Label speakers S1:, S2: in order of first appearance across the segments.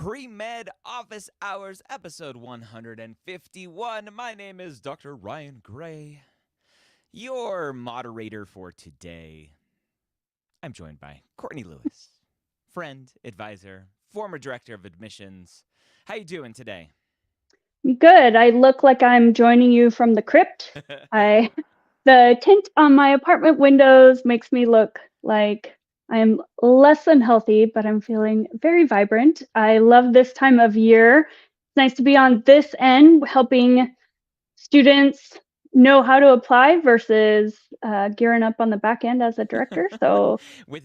S1: Premed Office Hours, episode 151. My name is Dr. Ryan Gray, your moderator for today. I'm joined by Courtney Lewis, friend, advisor, former director of admissions. How you doing today?
S2: Good. I look like I'm joining you from the crypt. The tint on my apartment windows makes me look like I am less than healthy, but I'm feeling very vibrant. I love this time of year. It's nice to be on this end, helping students know how to apply versus gearing up on the back end as a director. So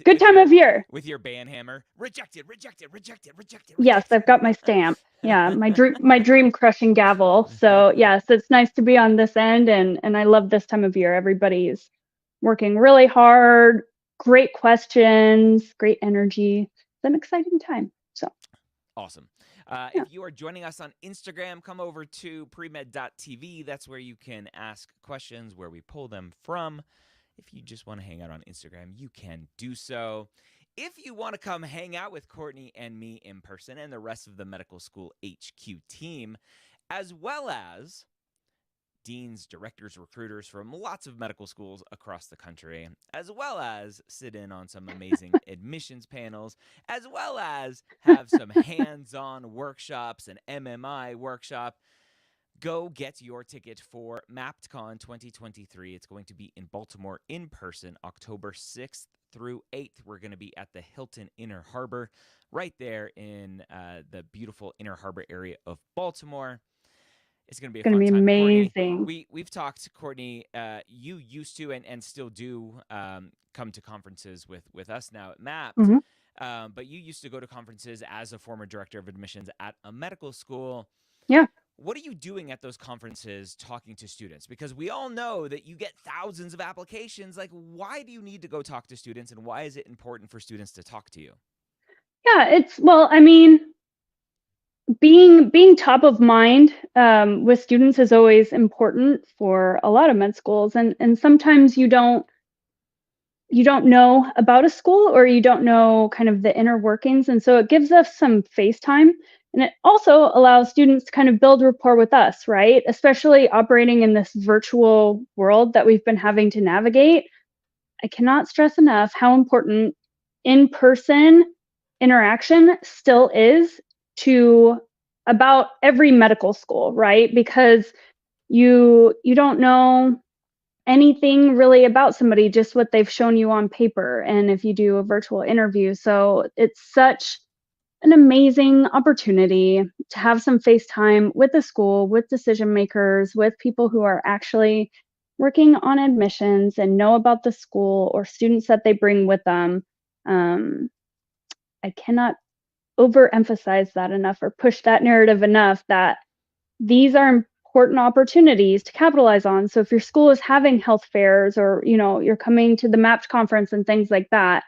S2: good time of year.
S1: With your band hammer. Rejected.
S2: Yes, I've got my stamp. Yeah, my dream crushing gavel. So yes, it's nice to be on this end, and I love this time of year. Everybody's working really hard, great questions, great energy. It's an exciting time. So
S1: awesome. If you are joining us on Instagram, come over to premed.tv. That's where you can ask questions, where we pull them from. If you just want to hang out on Instagram, you can do so. If you want to come hang out with Courtney and me in person and the rest of the medical school HQ team, as well as deans, directors, recruiters from lots of medical schools across the country, as well as sit in on some amazing admissions panels, as well as have some hands-on workshops, an MMI workshop, go get your ticket for MappedCon 2023. It's going to be in Baltimore in person, October 6th through 8th. We're going to be at the Hilton Inner Harbor, right there in the beautiful Inner Harbor area of Baltimore. It's going to be a fun time.
S2: Amazing.
S1: Courtney, we've talked, Courtney, you used to and still do come to conferences with us now at Mapped, but you used to go to conferences as a former director of admissions at a medical school.
S2: Yeah.
S1: What are you doing at those conferences talking to students? Because we all know that you get thousands of applications. Like, why do you need to go talk to students, and why is it important for students to talk to you?
S2: Yeah, being top of mind with students is always important for a lot of med schools, and sometimes you don't know about a school, or you don't know kind of the inner workings, and so it gives us some face time, and it also allows students to kind of build rapport with us, right? Especially operating in this virtual world that we've been having to navigate. I cannot stress enough how important in-person interaction still is to about every medical school, right? Because you don't know anything really about somebody, just what they've shown you on paper, and if you do a virtual interview. So it's such an amazing opportunity to have some face time with the school, with decision makers, with people who are actually working on admissions and know about the school, or students that they bring with them. I cannot overemphasize that enough, or push that narrative enough, that these are important opportunities to capitalize on. So if your school is having health fairs, or you're coming to the MAPT conference and things like that,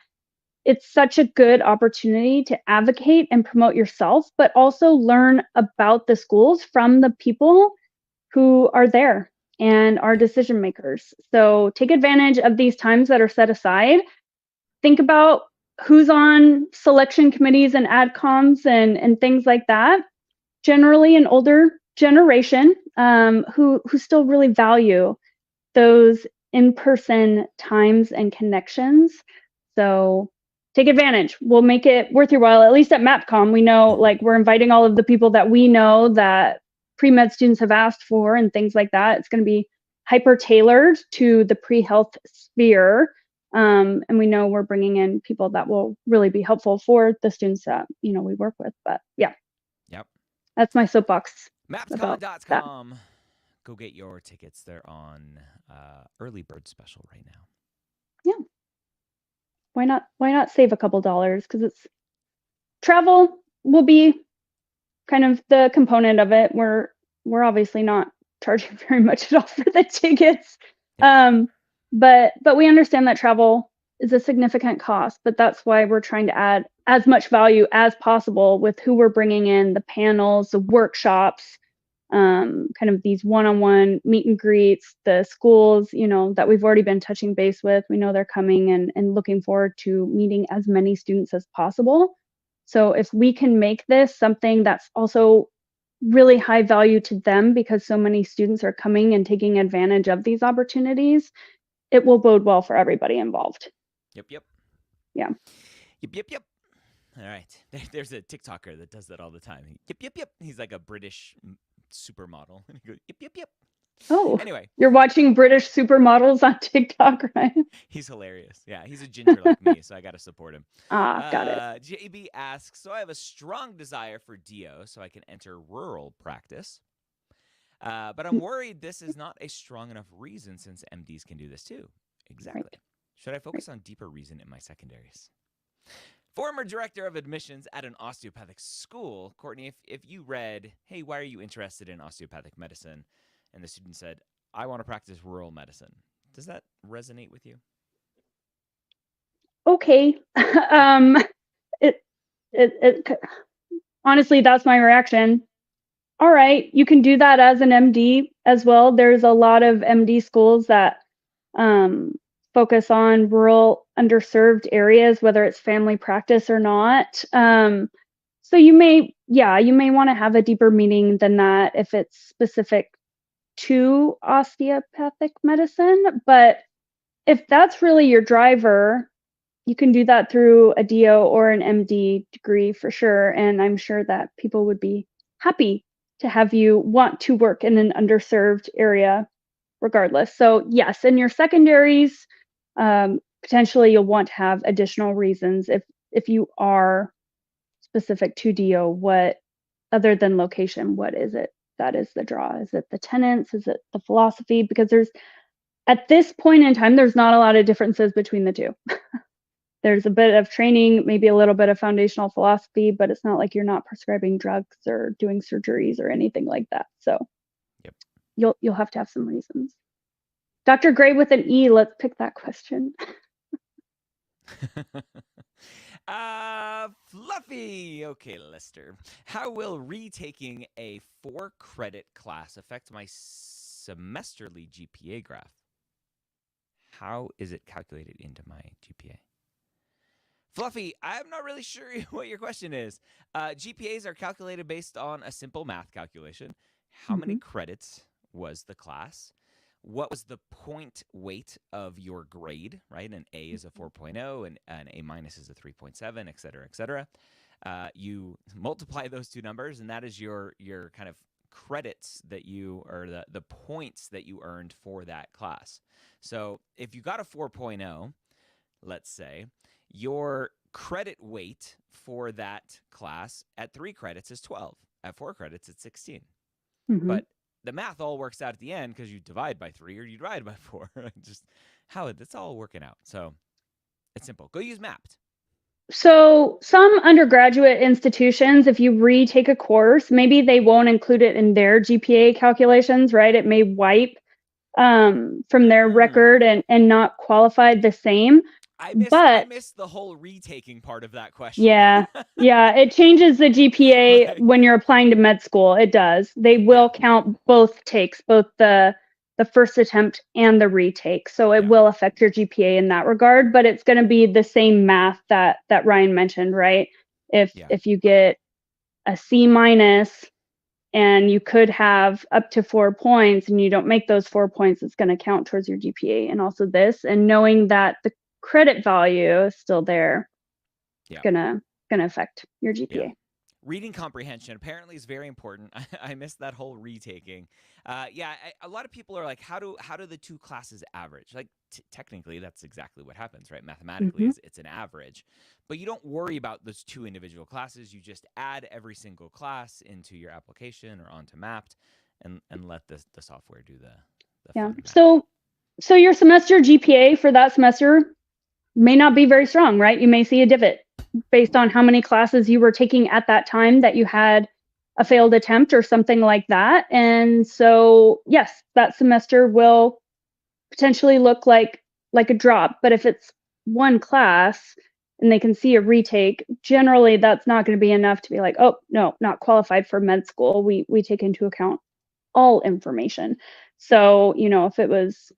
S2: it's such a good opportunity to advocate and promote yourself, but also learn about the schools from the people who are there and are decision makers. So take advantage of these times that are set aside. Think about who's on selection committees and adcoms and things like that. Generally an older generation who still really value those in-person times and connections. So take advantage. We'll make it worth your while. At least at MapCom, we know, like, we're inviting all of the people that we know that pre-med students have asked for and things like that. It's going to be hyper tailored to the pre-health sphere. And we know we're bringing in people that will really be helpful for the students that, we work with. But yeah.
S1: Yep.
S2: That's my soapbox.
S1: MappedCon.com. Go get your tickets. They're on early bird special right now.
S2: Yeah. Why not save a couple dollars? Because it's travel will be kind of the component of it. We're obviously not charging very much at all for the tickets. But we understand that travel is a significant cost, but that's why we're trying to add as much value as possible with who we're bringing in, the panels, the workshops, kind of these one-on-one meet and greets, the schools, that we've already been touching base with. We know they're coming, and looking forward to meeting as many students as possible. So if we can make this something that's also really high value to them, because so many students are coming and taking advantage of these opportunities, it will bode well for everybody involved.
S1: Yep.
S2: Yeah.
S1: Yep. All right. There's a TikToker that does that all the time. Yep. He's like a British supermodel. And he goes, yep.
S2: Oh,
S1: Anyway,
S2: you're watching British supermodels on TikTok, right?
S1: he's hilarious. Yeah, he's a ginger like me, so I got to support him.
S2: Got it.
S1: JB asks, so I have a strong desire for DO so I can enter rural practice. But I'm worried this is not a strong enough reason since MDs can do this too. Exactly.
S2: Right.
S1: Should I focus on deeper reason in my secondaries? Former director of admissions at an osteopathic school, Courtney, if you read, hey, why are you interested in osteopathic medicine? And the student said, I want to practice rural medicine. Does that resonate with you?
S2: Okay. Honestly, that's my reaction. All right, you can do that as an MD as well. There's a lot of MD schools that focus on rural underserved areas, whether it's family practice or not. So you may want to have a deeper meaning than that if it's specific to osteopathic medicine. But if that's really your driver, you can do that through a DO or an MD degree for sure. And I'm sure that people would be happy to have you want to work in an underserved area regardless. So yes, in your secondaries, potentially you'll want to have additional reasons if you are specific to DO. What, other than location, what is it that is the draw? Is it the tenets? Is it the philosophy? Because at this point in time, there's not a lot of differences between the two. There's a bit of training, maybe a little bit of foundational philosophy, but it's not like you're not prescribing drugs or doing surgeries or anything like that. So
S1: yep.
S2: You'll have to have some reasons. Dr. Gray with an E, let's pick that question.
S1: Fluffy. Okay, Lester. How will retaking a 4-credit class affect my semesterly GPA graph? How is it calculated into my GPA? Fluffy, I'm not really sure what your question is. GPAs are calculated based on a simple math calculation. How many credits was the class? What was the point weight of your grade, right? An A is a 4.0 and an A minus is a 3.7, et cetera, et cetera. You multiply those two numbers, and that is your kind of credits that you, or the points that you earned for that class. So if you got a 4.0, let's say, your credit weight for that class at 3 credits is 12. At 4 credits, it's 16. But the math all works out at the end because you divide by 3 or you divide by 4. Just how it's all working out. So it's simple. Go use Mapped.
S2: So some undergraduate institutions, if you retake a course, maybe they won't include it in their GPA calculations, right? It may wipe from their record and not qualify the same.
S1: I missed the whole retaking part of that question.
S2: Yeah, it changes the GPA right. When you're applying to med school. It does. They will count both takes, both the first attempt and the retake. So it will affect your GPA in that regard, but it's going to be the same math that Ryan mentioned, right? If you get a C minus and you could have up to 4 points and you don't make those 4 points, it's going to count towards your GPA. And also this, and knowing that the credit value is still there, gonna affect your GPA.
S1: Reading comprehension apparently is very important. I missed that whole retaking. A lot of people are like, how do the two classes average? Like technically, that's exactly what happens, right? Mathematically, it's an average, but you don't worry about those two individual classes. You just add every single class into your application or onto Mapped, and let the software do the fun math.
S2: So your semester GPA for that semester may not be very strong, right? You may see a divot based on how many classes you were taking at that time that you had a failed attempt or something like that. And so, yes, that semester will potentially look like a drop. But if it's one class and they can see a retake, generally that's not going to be enough to be like, oh, no, not qualified for med school. We take into account all information. So, if it was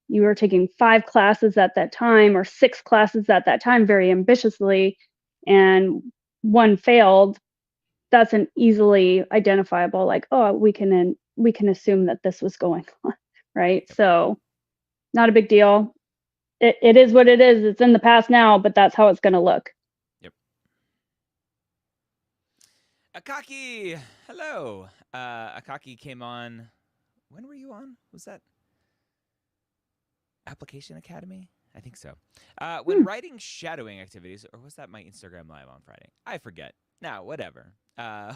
S2: you were taking 5 classes at that time or 6 classes at that time very ambitiously, and one failed, that's an easily identifiable, like, oh, we can assume that this was going on, right?
S1: Yep.
S2: So not a big deal. It is what it is. It's in the past now, but that's how it's going to look.
S1: Yep. Akaki, hello. Akaki came on. When were you on? Was that Application Academy? I think so. When writing shadowing activities, or was that my Instagram live on Friday? I forget. Now, whatever.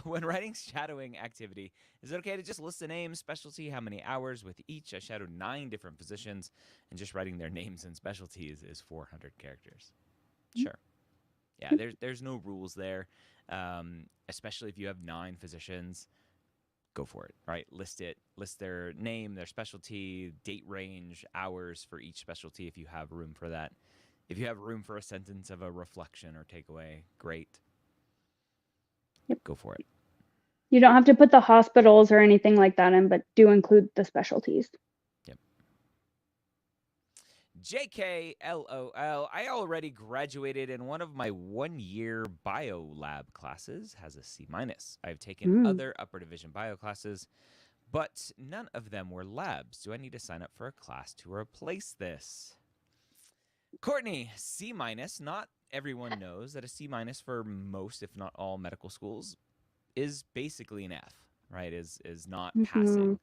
S1: When writing shadowing activity, is it okay to just list the name, specialty, how many hours with each? I shadowed 9 different physicians, and just writing their names and specialties is 400 characters. Sure. Yeah, there's no rules there, especially if you have 9 physicians. Go for it, right? List their name, their specialty, date range, hours for each specialty if you have room for that. If you have room for a sentence of a reflection or takeaway, great.
S2: Yep.
S1: Go for it.
S2: You don't have to put the hospitals or anything like that in, but do include the specialties.
S1: Yep. JKLOL, I already graduated in one of my 1-year bio lab classes, has a C-. I've taken other upper division bio classes, but none of them were labs. Do I need to sign up for a class to replace this? Courtney, C-. Not everyone knows that a C- for most, if not all, medical schools is basically an F, right? Is not passing.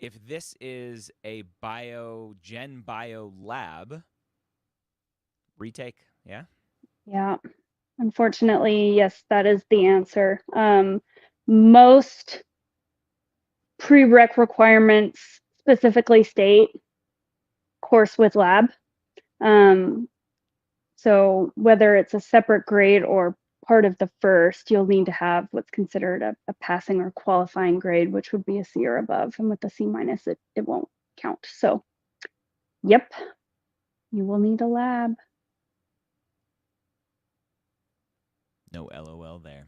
S1: If this is a gen bio lab, retake, yeah?
S2: Yeah. Unfortunately, yes, that is the answer. Most prereq requirements specifically state course with lab. So whether it's a separate grade or part of the first, you'll need to have what's considered a passing or qualifying grade, which would be a C or above. And with the C-, it won't count. So, yep, you will need a lab.
S1: No LOL there.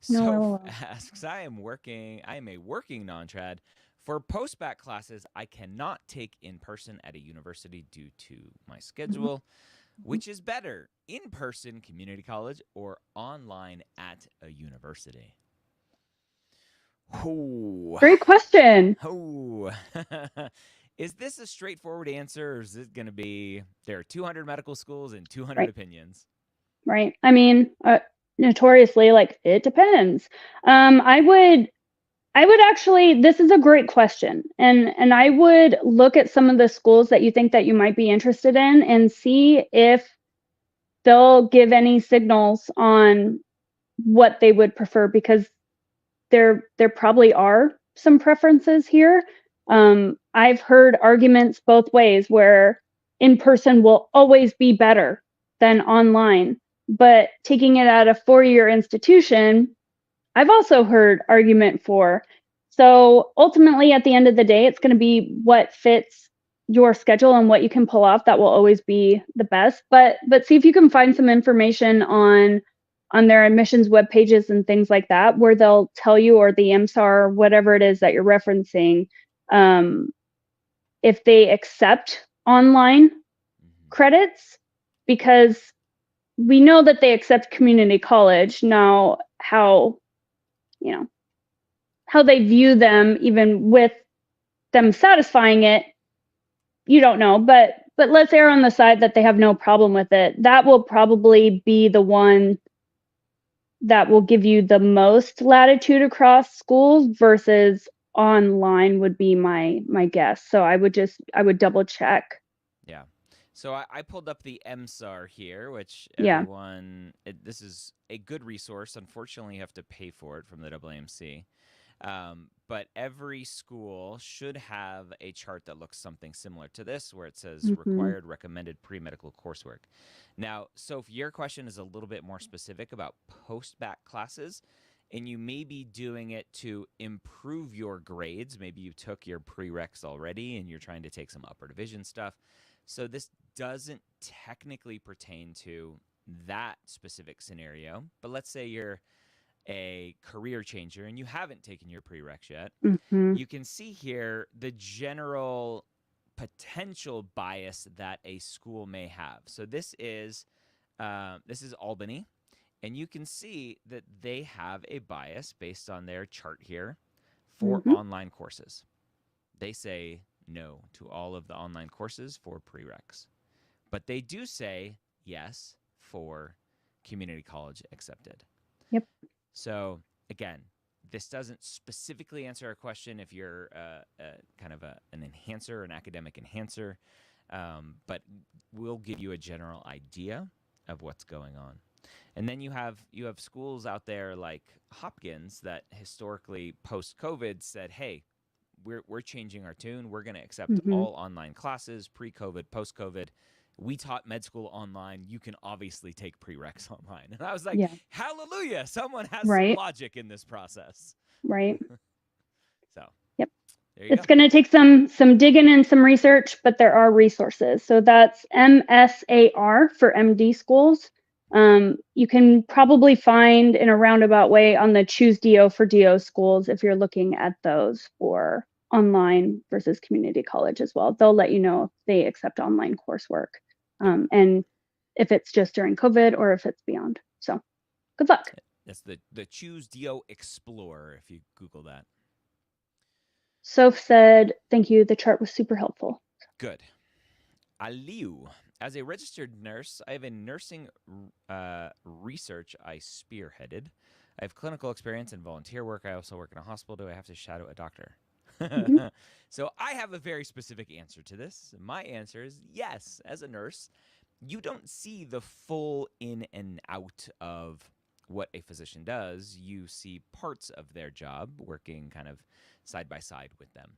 S2: No
S1: So
S2: LOL.
S1: asks, I am a working non-trad. For post-bac classes, I cannot take in person at a university due to my schedule. Which is better, in-person community college or online at a university? Oh.
S2: Great question.
S1: Oh. Is this a straightforward answer, or is it going to be there are 200 medical schools and 200 opinions?
S2: Right. I mean, notoriously, like, it depends. I would actually, this is a great question. And I would look at some of the schools that you think that you might be interested in and see if they'll give any signals on what they would prefer, because there probably are some preferences here. I've heard arguments both ways where in person will always be better than online, but taking it at a 4-year institution, I've also heard argument for. So ultimately, at the end of the day, it's going to be what fits your schedule and what you can pull off. That will always be the best. But see if you can find some information on their admissions web pages and things like that, where they'll tell you, or the MSAR, whatever it is that you're referencing, if they accept online credits, because we know that they accept community college. Now, how they view them, even with them satisfying it, you don't know. But let's err on the side that they have no problem with it. That will probably be the one that will give you the most latitude across schools, versus online would be my guess. So I would double check.
S1: Yeah. So I pulled up the MSAR here, which this is a good resource. Unfortunately, you have to pay for it from the AAMC. But every school should have a chart that looks something similar to this, where it says required recommended pre-medical coursework. Now, so if your question is a little bit more specific about post-bac classes, and you may be doing it to improve your grades, maybe you took your prereqs already and you're trying to take some upper division stuff. So this doesn't technically pertain to that specific scenario, but let's say you're a career changer and you haven't taken your prereqs yet. You can see here the general potential bias that a school may have. So this is Albany, And you can see that they have a bias based on their chart here for
S2: Mm-hmm.
S1: online courses. They say no to all of the online courses for prereqs. But they do say yes for community college accepted.
S2: Yep.
S1: So again, this doesn't specifically answer our question if you're kind of an enhancer, an academic enhancer, but we'll give you a general idea of what's going on. And then you have schools out there like Hopkins that historically post-COVID said, hey, we're changing our tune. We're going to accept
S2: Mm-hmm.
S1: all online classes, pre-COVID, post-COVID. We taught med school online. You can obviously take prereqs online. And I was like,
S2: Yeah.
S1: hallelujah, someone has some
S2: Right.
S1: logic in this process.
S2: Right.
S1: So,
S2: yep.
S1: There you
S2: It's
S1: go.
S2: going to take some digging and some research, but there are resources. So that's MSAR for MD schools. You can probably find in a roundabout way on the Choose DO for DO schools if you're looking at those for online versus community college as well. They'll let you know if they accept online coursework, and if it's just during COVID or if it's beyond. So good luck.
S1: That's the Choose DO Explorer if you Google that.
S2: Soph said, thank you. The chart was super helpful.
S1: Good. Aliu, as a registered nurse, I have a nursing research I spearheaded. I have clinical experience and volunteer work. I also work in a hospital. Do I have to shadow a doctor? Mm-hmm. So I have a very specific answer to this. My answer is yes. As a nurse, you don't see the full in and out of what a physician does. You see parts of their job working kind of side by side with them.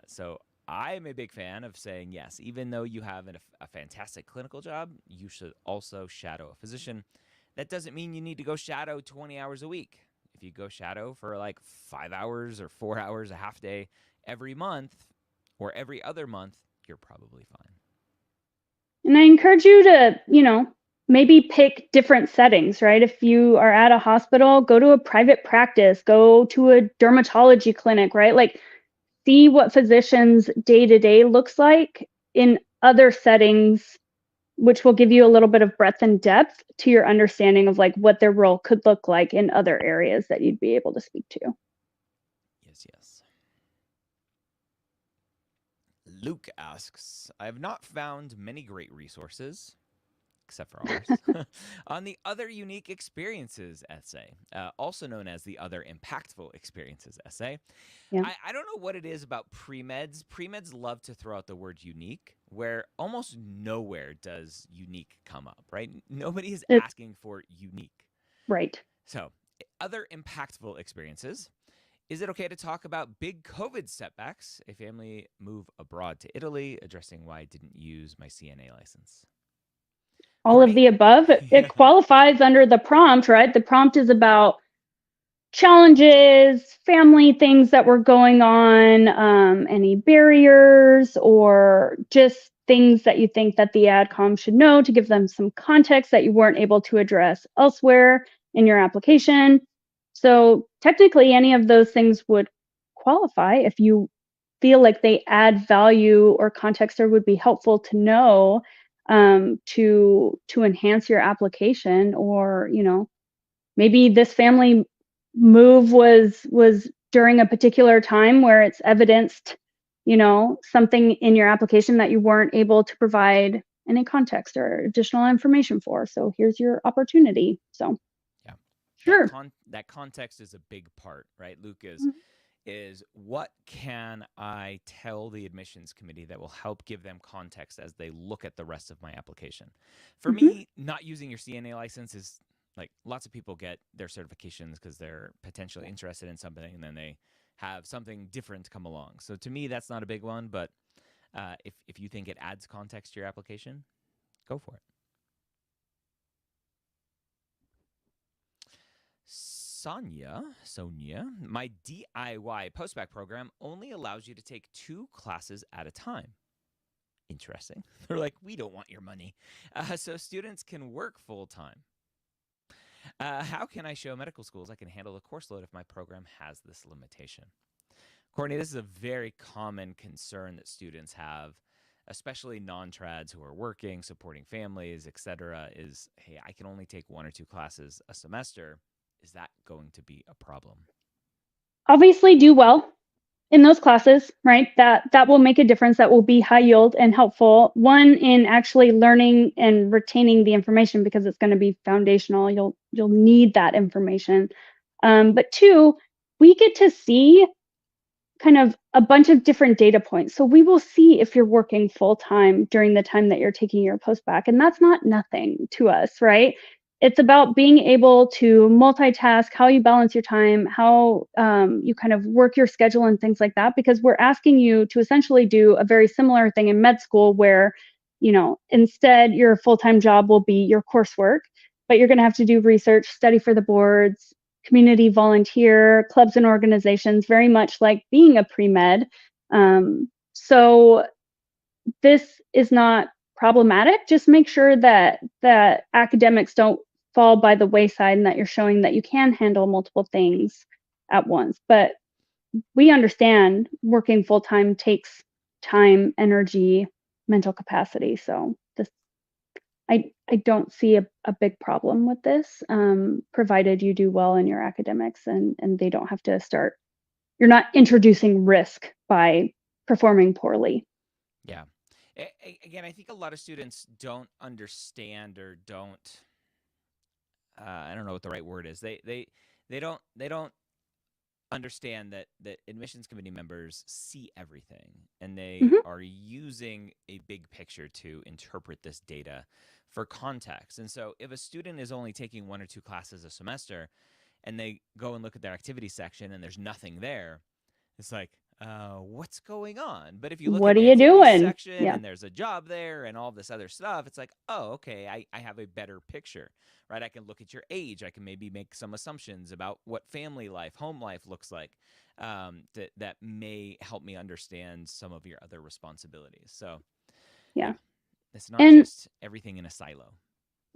S1: So I'm a big fan of saying yes, even though you have a fantastic clinical job, you should also shadow a physician. That doesn't mean you need to go shadow 20 hours a week. If you go shadow for like 5 hours or 4 hours, a half day every month or every other month, you're probably fine.
S2: And I encourage you to, maybe pick different settings, right? If you are at a hospital, go to a private practice, go to a dermatology clinic, right? Like, see what physicians' day-to-day looks like in other settings, which will give you a little bit of breadth and depth to your understanding of like what their role could look like in other areas that you'd be able to speak to.
S1: Yes. Luke asks, I have not found many great resources, except for ours, on the Other Unique Experiences essay, also known as the Other Impactful Experiences essay.
S2: Yeah.
S1: I don't know what it is about premeds. Premeds love to throw out the word unique, where almost nowhere does unique come up, right? Nobody is asking for unique.
S2: Right.
S1: So, Other Impactful Experiences. Is it okay to talk about big COVID setbacks? A family move abroad to Italy, addressing why I didn't use my CNA license.
S2: All Courtney? Of the above. It qualifies under the prompt, right? The prompt is about challenges, family things that were going on, any barriers, or just things that you think that the AdCom should know to give them some context that you weren't able to address elsewhere in your application. So technically, any of those things would qualify if you feel like they add value or context or would be helpful to know, to enhance your application. Or maybe this family move was during a particular time where it's evidenced something in your application that you weren't able to provide any context or additional information for. So here's your opportunity. So
S1: yeah,
S2: sure.
S1: That context is a big part, right? Luke, is what can I tell the admissions committee that will help give them context as they look at the rest of my application? For me, not using your CNA license is like, lots of people get their certifications because they're potentially interested in something, and then they have something different come along. So to me, that's not a big one, but if you think it adds context to your application, go for it. Sonia, my DIY postbac program only allows you to take 2 classes at a time. Interesting. They're like, we don't want your money. So students can work full-time. How can I show medical schools I can handle the course load if my program has this limitation? Courtney, this is a very common concern that students have especially non-trads who are working, supporting families, etc., is, hey, I can only take 1 or 2 classes a semester. Is that going to be a problem?
S2: Obviously, do well in those classes, right? That will make a difference. That will be high yield and helpful. One, in actually learning and retaining the information, because it's going to be foundational. You'll need that information. But two, we get to see kind of a bunch of different data points. So we will see if you're working full time during the time that you're taking your post-bac, and that's not nothing to us, right? It's about being able to multitask, how you balance your time, how you kind of work your schedule and things like that, because we're asking you to essentially do a very similar thing in med school where, instead your full-time job will be your coursework, but you're going to have to do research, study for the boards, community volunteer, clubs and organizations, very much like being a pre-med. So this is not problematic. Just make sure that academics don't fall by the wayside and that you're showing that you can handle multiple things at once. But we understand working full-time takes time, energy, mental capacity. So I don't see a big problem with this, provided you do well in your academics and they don't have to start. You're not introducing risk by performing poorly.
S1: Yeah. Again, I think a lot of students don't understand or don't. I don't know what the right word is. They don't understand that admissions committee members see everything, and they are using a big picture to interpret this data for context. And so if a student is only taking 1 or 2 classes a semester and they go and look at their activity section and there's nothing there, it's like, what's going on? But if you look
S2: What
S1: at
S2: are
S1: the
S2: you
S1: activities
S2: doing?
S1: section
S2: Yeah.
S1: and there's a job there and all this other stuff, it's like, oh, okay, I have a better picture, right? I can look at your age. I can maybe make some assumptions about what family life, home life looks like, that may help me understand some of your other responsibilities. So,
S2: Yeah.
S1: it's not
S2: And
S1: just everything in a silo.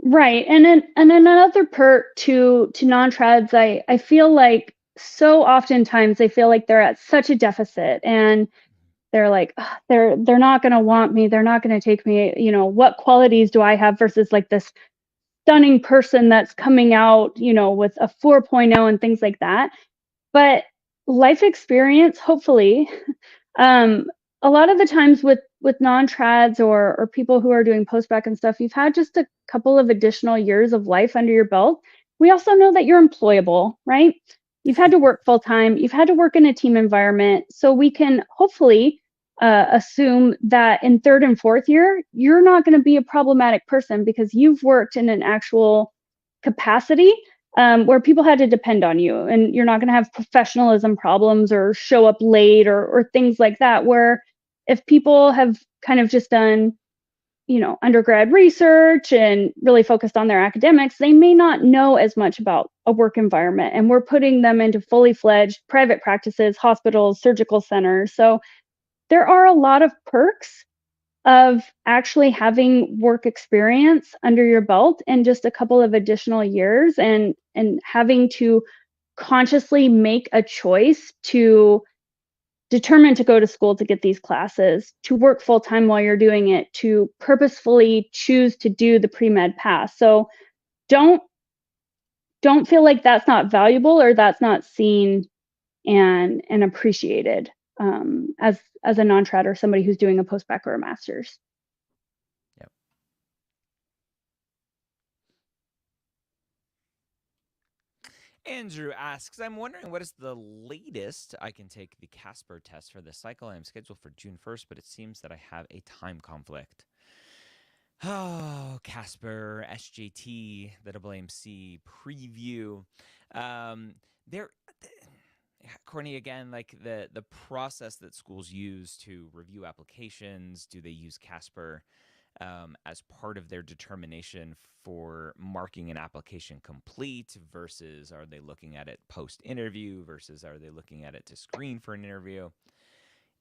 S2: right. And another perk to non-trads, I feel like so oftentimes they feel like they're at such a deficit and they're like, "Ugh, they're not going to want me. They're not going to take me. What qualities do I have versus like this stunning person that's coming out, with a 4.0 and things like that." But life experience, hopefully, um, a lot of the times with non-trads or people who are doing post-bac and stuff, you've had just a couple of additional years of life under your belt. We also know that you're employable, right? You've had to work full time. You've had to work in a team environment. So we can hopefully assume that in third and fourth year, you're not going to be a problematic person because you've worked in an actual capacity where people had to depend on you, and you're not going to have professionalism problems or show up late or things like that, where if people have kind of just done undergrad research and really focused on their academics, they may not know as much about a work environment, and we're putting them into fully fledged private practices, hospitals, surgical centers. So there are a lot of perks of actually having work experience under your belt and just a couple of additional years, and having to consciously make a choice to determine to go to school to get these classes, to work full time while you're doing it, to purposefully choose to do the pre-med path. So don't feel like that's not valuable or that's not seen and appreciated as a non-trad or somebody who's doing a post-bac or a master's.
S1: Yep. Andrew asks, I'm wondering what is the latest I can take the Casper test for this cycle. I am scheduled for June 1st, but it seems that I have a time conflict. Oh, Casper, SJT, the AAMC preview. There, Courtney, again, like the process that schools use to review applications, do they use Casper as part of their determination for marking an application complete versus are they looking at it post-interview versus are they looking at it to screen for an interview?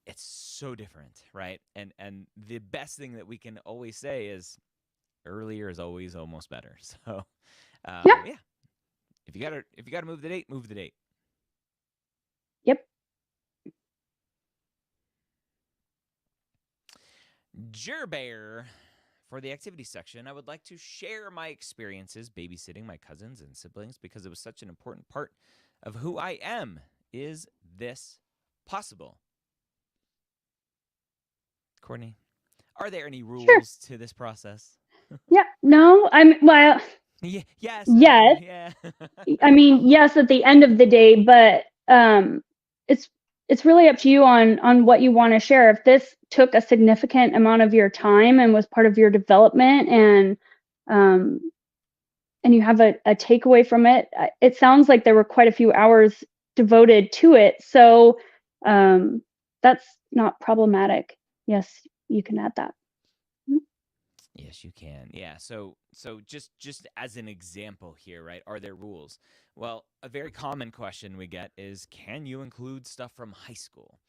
S1: It's so different, right? And the best thing that we can always say is earlier is always almost better. So, yeah, if you gotta move the date, move the date.
S2: Yep.
S1: Gerbear, for the activity section, I would like to share my experiences babysitting my cousins and siblings because it was such an important part of who I am. Is this possible? Courtney, are there any rules to this process?
S2: Yeah. No,
S1: Yes.
S2: yes.
S1: Yeah.
S2: I mean, yes, at the end of the day, but it's it's really up to you on what you want to share. If this took a significant amount of your time and was part of your development, and you have a takeaway from it, it sounds like there were quite a few hours devoted to it. So that's not problematic. Yes, you can add that.
S1: Yes, you can. Yeah. So just as an example here, right? Are there rules? Well, a very common question we get is, can you include stuff from high school?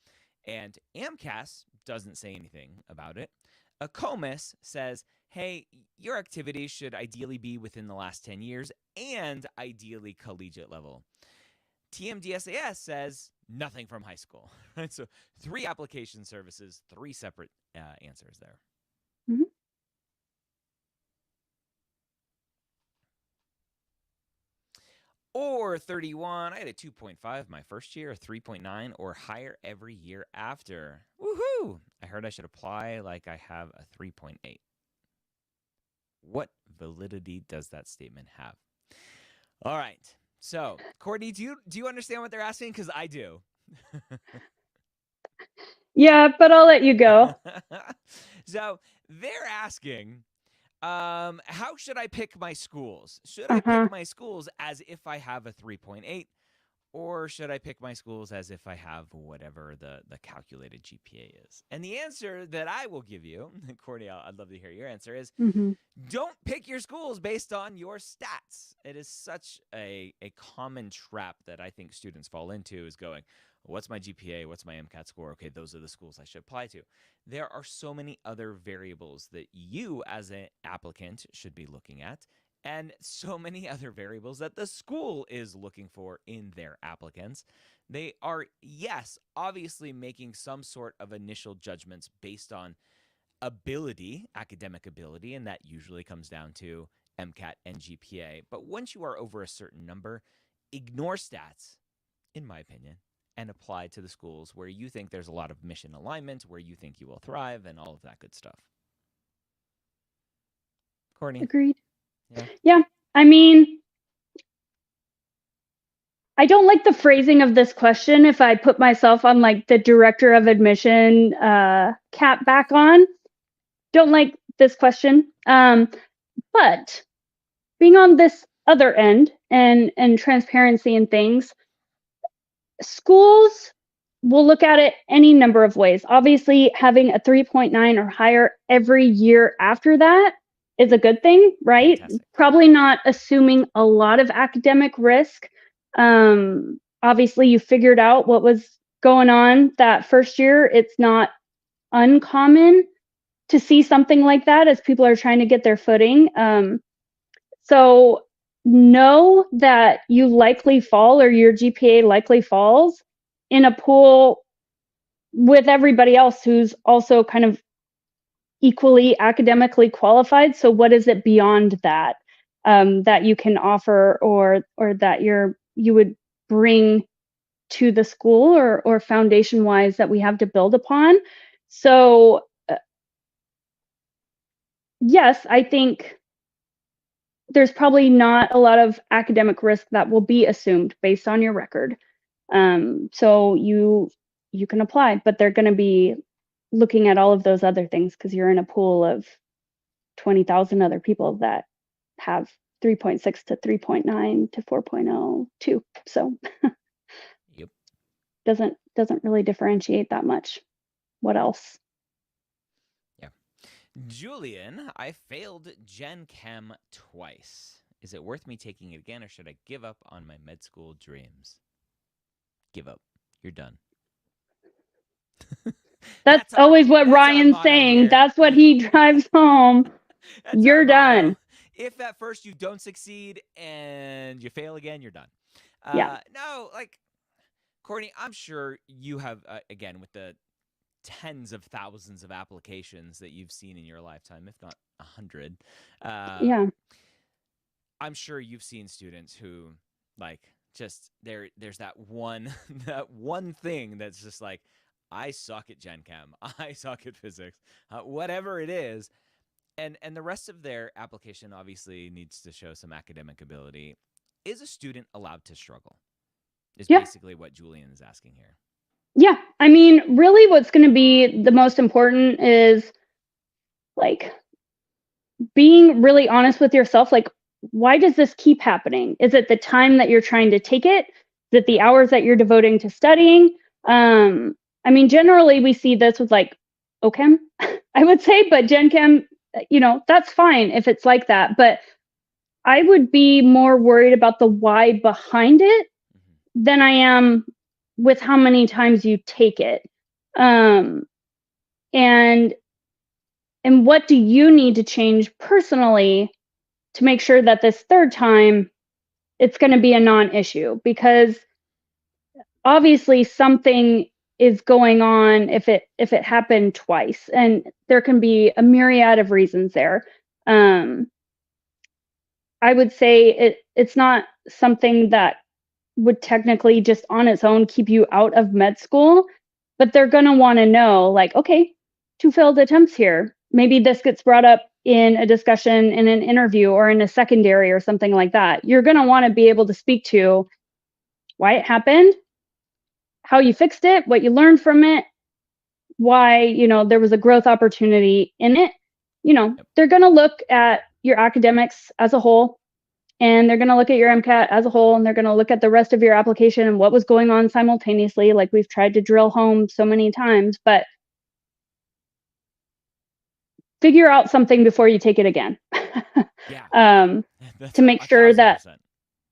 S1: And AMCAS doesn't say anything about it. A COMIS says, hey, your activities should ideally be within the last 10 years and ideally collegiate level. TMDSAS says nothing from high school. Right? So 3 application services, 3 separate answers there.
S2: Mm-hmm.
S1: Or 31, I had a 2.5 my first year, a 3.9 or higher every year after. Woohoo! I heard I should apply like I have a 3.8. What validity does that statement have? All right. So, Courtney, do you understand what they're asking? Because I do.
S2: Yeah, but I'll let you go.
S1: So they're asking, how should I pick my schools? Should I pick my schools as if I have a 3.8, or should I pick my schools as if I have whatever the calculated GPA is? And the answer that I will give you, Courtney, I'd love to hear your answer, is don't pick your schools based on your stats. It is such a common trap that I think students fall into, is going, what's my GPA? What's my MCAT score? Okay, those are the schools I should apply to. There are so many other variables that you as an applicant should be looking at, and so many other variables that the school is looking for in their applicants. They are, yes, obviously making some sort of initial judgments based on ability, academic ability, and that usually comes down to MCAT and GPA. But once you are over a certain number, ignore stats, in my opinion, and apply to the schools where you think there's a lot of mission alignment, where you think you will thrive, and all of that good stuff. Courtney?
S2: Agreed.
S1: Yeah.
S2: Yeah. I mean, I don't like the phrasing of this question. If I put myself on like the director of admission cap back on, don't like this question. But being on this other end and transparency and things, schools will look at it any number of ways. Obviously, having a 3.9 or higher every year after that is a good thing, right?
S1: Fantastic.
S2: Probably not assuming a lot of academic risk. Obviously, you figured out what was going on that first year. It's not uncommon to see something like that as people are trying to get their footing. So know that you likely fall, or your GPA likely falls in a pool with everybody else who's also kind of equally academically qualified. So what is it beyond that that you can offer, or that you would bring to the school, or foundation wise that we have to build upon? So yes, I think there's probably not a lot of academic risk that will be assumed based on your record. So you can apply, but they're going to be looking at all of those other things because you're in a pool of 20,000 other people that have 3.6 to 3.9 to 4.0 too. So
S1: Yep.
S2: doesn't really differentiate that much. What else?
S1: Yeah. Julian, I failed Gen Chem twice. Is it worth me taking it again, or should I give up on my med school dreams? Give up. You're done.
S2: That's always what Ryan's saying.
S1: Here.
S2: That's what he drives home. You're done.
S1: If at first you don't succeed and you fail again, you're done.
S2: Yeah.
S1: No, like, Courtney, I'm sure you have, again, with the tens of thousands of applications that you've seen in your lifetime, if not 100.
S2: Yeah.
S1: I'm sure you've seen students who like just there's that one that one thing that's just like, I suck at Gen Chem, I suck at physics, whatever it is, and the rest of their application obviously needs to show some academic ability. Is a student allowed to struggle? Is
S2: Yeah.
S1: basically what Julian is asking here.
S2: Yeah. I mean, really what's going to be the most important is like being really honest with yourself. Like, why does this keep happening? Is it the time that you're trying to take it? Is it the hours that you're devoting to studying? I mean, generally we see this with like OChem, I would say, but Gen Chem, that's fine if it's like that. But I would be more worried about the why behind it than I am with how many times you take it. And what do you need to change personally to make sure that this third time it's going to be a non-issue? Because obviously something is going on if it happened twice, and there can be a myriad of reasons there. I would say it's not something that would technically just on its own keep you out of med school, but they're going to want to know, like, okay, 2 failed attempts here. Maybe this gets brought up in a discussion in an interview or in a secondary or something like that. You're going to want to be able to speak to why it happened, how you fixed it, what you learned from it, why, there was a growth opportunity in it. They're going to look at your academics as a whole, and they're going to look at your MCAT as a whole, and they're going to look at the rest of your application and what was going on simultaneously, like we've tried to drill home so many times. But figure out something before you take it again.
S1: Yeah.
S2: To make sure
S1: 1,000%.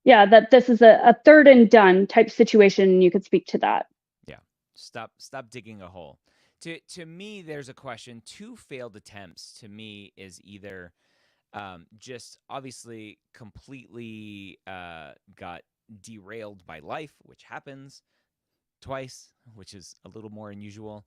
S2: that this is a third and done type situation. You could speak to that.
S1: Yeah. Stop digging a hole. To me, there's a question. 2 failed attempts to me is either just obviously completely got derailed by life, which happens twice, which is a little more unusual.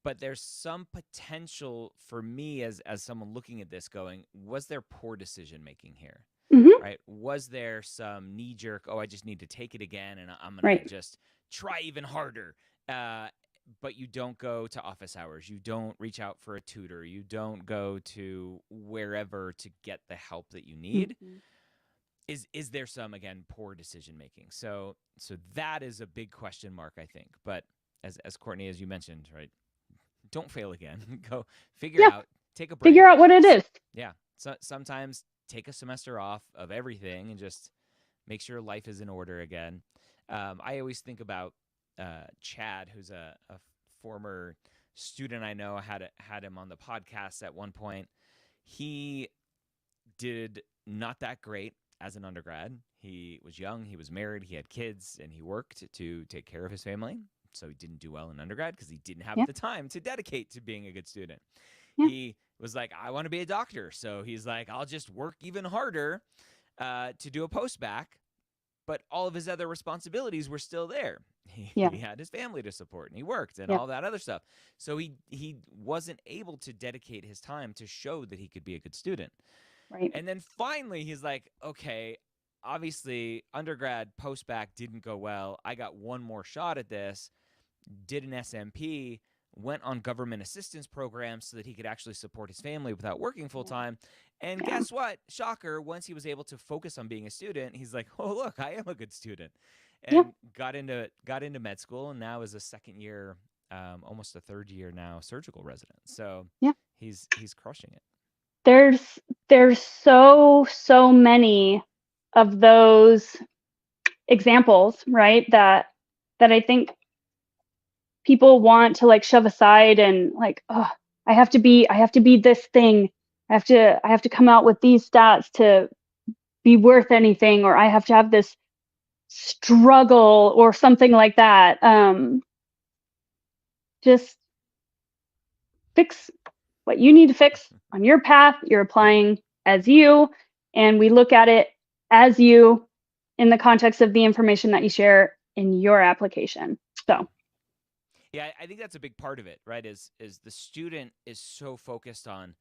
S1: But there's some potential for me as someone looking at this going, was there poor decision making here?
S2: Mm-hmm.
S1: Right? Was there some knee jerk, I just need to take it again and I'm going to just try even harder. But you don't go to office hours. You don't reach out for a tutor. You don't go to wherever to get the help that you need. Mm-hmm. Is there some, again, poor decision making? So that is a big question mark, I think. But as Courtney, as you mentioned, right, don't fail again. Go figure out, take a break.
S2: Figure out what it is.
S1: Yeah. So sometimes take a semester off of everything and just make sure life is in order again. I always think about Chad, who's a former student I know. I had him on the podcast at one point. He did not that great as an undergrad. He was young, he was married, he had kids, and he worked to take care of his family. So he didn't do well in undergrad because he didn't have the time to dedicate to being a good student. Yeah. He was like, I want to be a doctor. So he's like, I'll just work even harder to do a post-bac. But all of his other responsibilities were still there. He had his family to support, and he worked and all that other stuff. So he wasn't able to dedicate his time to show that he could be a good student.
S2: Right.
S1: And then finally he's like, okay, obviously undergrad post-bac didn't go well. I got one more shot at this. Did an SMP, went on government assistance programs so that he could actually support his family without working full-time. And guess what? Shocker, once he was able to focus on being a student, he's like, oh, look, I am a good student. And got into med school, and now is a second year, almost a third year now, surgical resident. So he's crushing it.
S2: There's so many of those examples, right? That I think people want to like shove aside and like, oh, I have to be this thing. I have to come out with these stats to be worth anything, or I have to have this struggle or something like that. Just fix what you need to fix on your path. You're applying as you, and we look at it as you in the context of the information that you share in your application. So
S1: Yeah, I think that's a big part of it, right? Is the student is so focused on,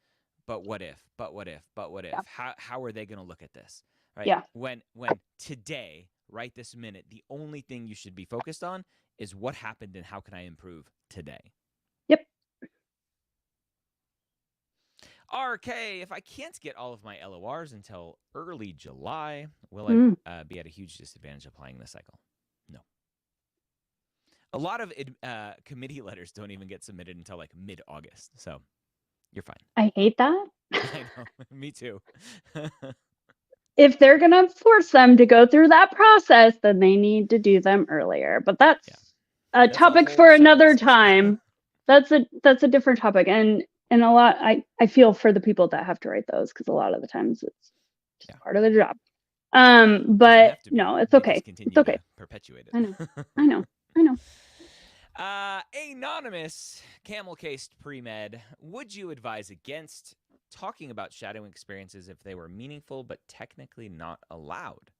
S1: but what if, but what if, but what if?
S2: Yeah.
S1: How are they going to look at this, right?
S2: Yeah.
S1: When today, right this minute, the only thing you should be focused on is what happened and how can I improve today.
S2: Yep.
S1: RK, if I can't get all of my LORs until early July, will I be at a huge disadvantage applying this cycle? No. A lot of committee letters don't even get submitted until like mid-August, so you're fine.
S2: I hate that.
S1: I know. Me too.
S2: If they're going to force them to go through that process, then they need to do them earlier. But that's a topic for another time. That's a different topic. And a lot, I feel for the people that have to write those, because a lot of the times it's just part of the job. But no, it's okay. It's okay.
S1: Perpetuate it.
S2: I know.
S1: Anonymous camel-cased pre-med, would you advise against talking about shadowing experiences if they were meaningful but technically not allowed?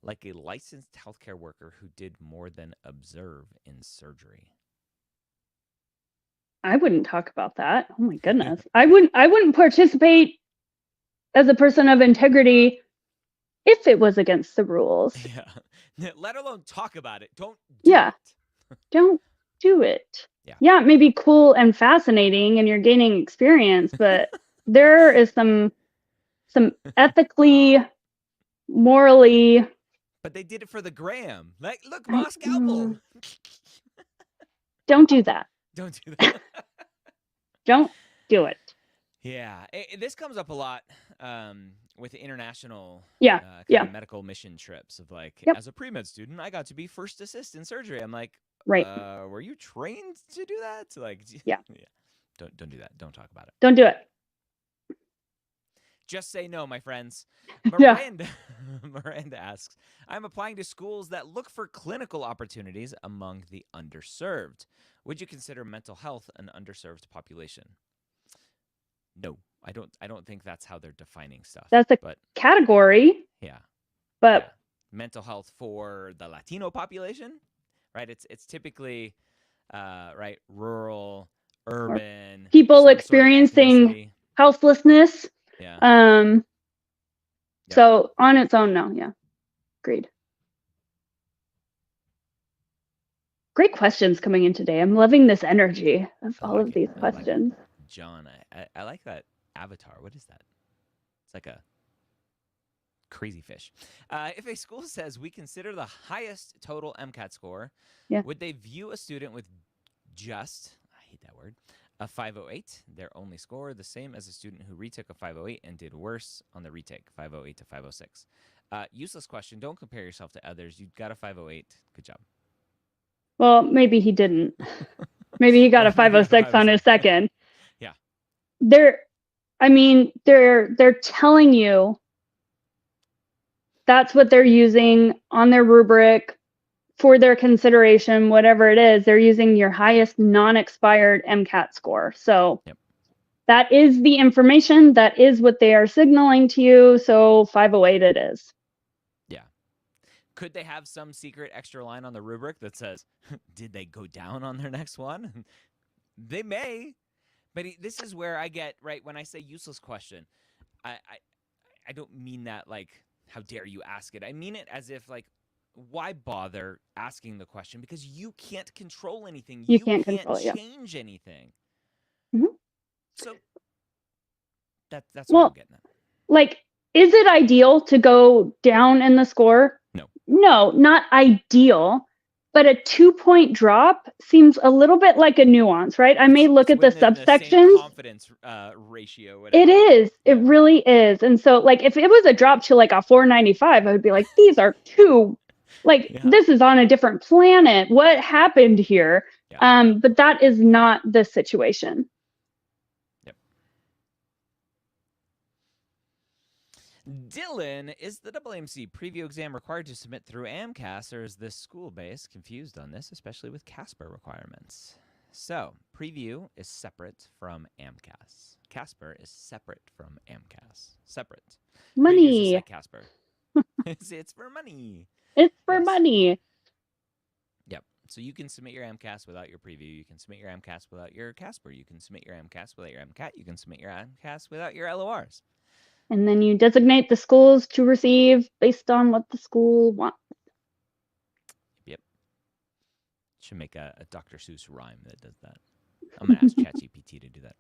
S1: Like a licensed healthcare worker who did more than observe in surgery.
S2: I wouldn't talk about that. Oh my goodness. I wouldn't participate as a person of integrity if it was against the rules.
S1: Yeah. Let alone talk about it. Don't do it.
S2: Don't do it. Yeah, it may be cool and fascinating and you're gaining experience, but there is some ethically, morally.
S1: But they did it for the gram. Like, look, my scalpel.
S2: Don't do that.
S1: Don't do that.
S2: Don't do it.
S1: Yeah, this comes up a lot with international
S2: medical
S1: mission trips of like, as a pre-med student, I got to be first assist in surgery. I'm like,
S2: right.
S1: Were you trained to do that? Like, Don't do that. Don't talk about it.
S2: Don't do it.
S1: Just say no, my friends. Miranda asks, I'm applying to schools that look for clinical opportunities among the underserved. Would you consider mental health an underserved population? No, I don't think that's how they're defining stuff.
S2: That's a category.
S1: Yeah.
S2: But
S1: mental health for the Latino population, right? It's typically right, rural, urban,
S2: people experiencing houselessness.
S1: Yeah.
S2: So on its own, no. Yeah. Agreed. Great questions coming in today. I'm loving this energy of all of these questions.
S1: John, I like that avatar. What is that? It's like a crazy fish. If a school says we consider the highest total MCAT score, would they view a student with just, I hate that word, a 508, their only score, the same as a student who retook a 508 and did worse on the retake, 508 to 506? Useless question. Don't compare yourself to others. You got a 508. Good job.
S2: Well, maybe he didn't. Maybe he got a 506 on his second.
S1: Yeah.
S2: They're telling you that's what they're using on their rubric for their consideration, whatever it is. They're using your highest non-expired MCAT score. So that is the information. That is what they are signaling to you. So 508 it is.
S1: Yeah. Could they have some secret extra line on the rubric that says, did they go down on their next one? They may. But this is where I get, right, when I say useless question, I don't mean that like, how dare you ask it? I mean it as if like, why bother asking the question? Because you can't control anything. You can't change anything.
S2: Mm-hmm.
S1: So that's what I'm getting at.
S2: Like, is it ideal to go down in the score? No, not ideal. But a 2-point drop seems a little bit like a nuance, right? I may look at the subsections.
S1: The confidence ratio. Whatever.
S2: It is. It really is. And so, like, if it was a drop to like a 495, I would be like, these are two. Like, this is on a different planet. What happened here? Yeah. But that is not the situation.
S1: Yep. Dylan, is the AAMC preview exam required to submit through AMCAS, or is this school-based? Confused on this, especially with CASPER requirements. So, preview is separate from AMCAS. CASPER is separate from AMCAS. Separate.
S2: Money.
S1: Like CASPER. It's for money.
S2: It's for money.
S1: Yep. So you can submit your MCAS without your preview. You can submit your MCAS without your Casper. You can submit your MCAS without your MCAT. You can submit your MCAS without your LORs.
S2: And then you designate the schools to receive based on what the school wants.
S1: Yep. Should make a Dr. Seuss rhyme that does that. I'm going to ask ChatGPT to do that.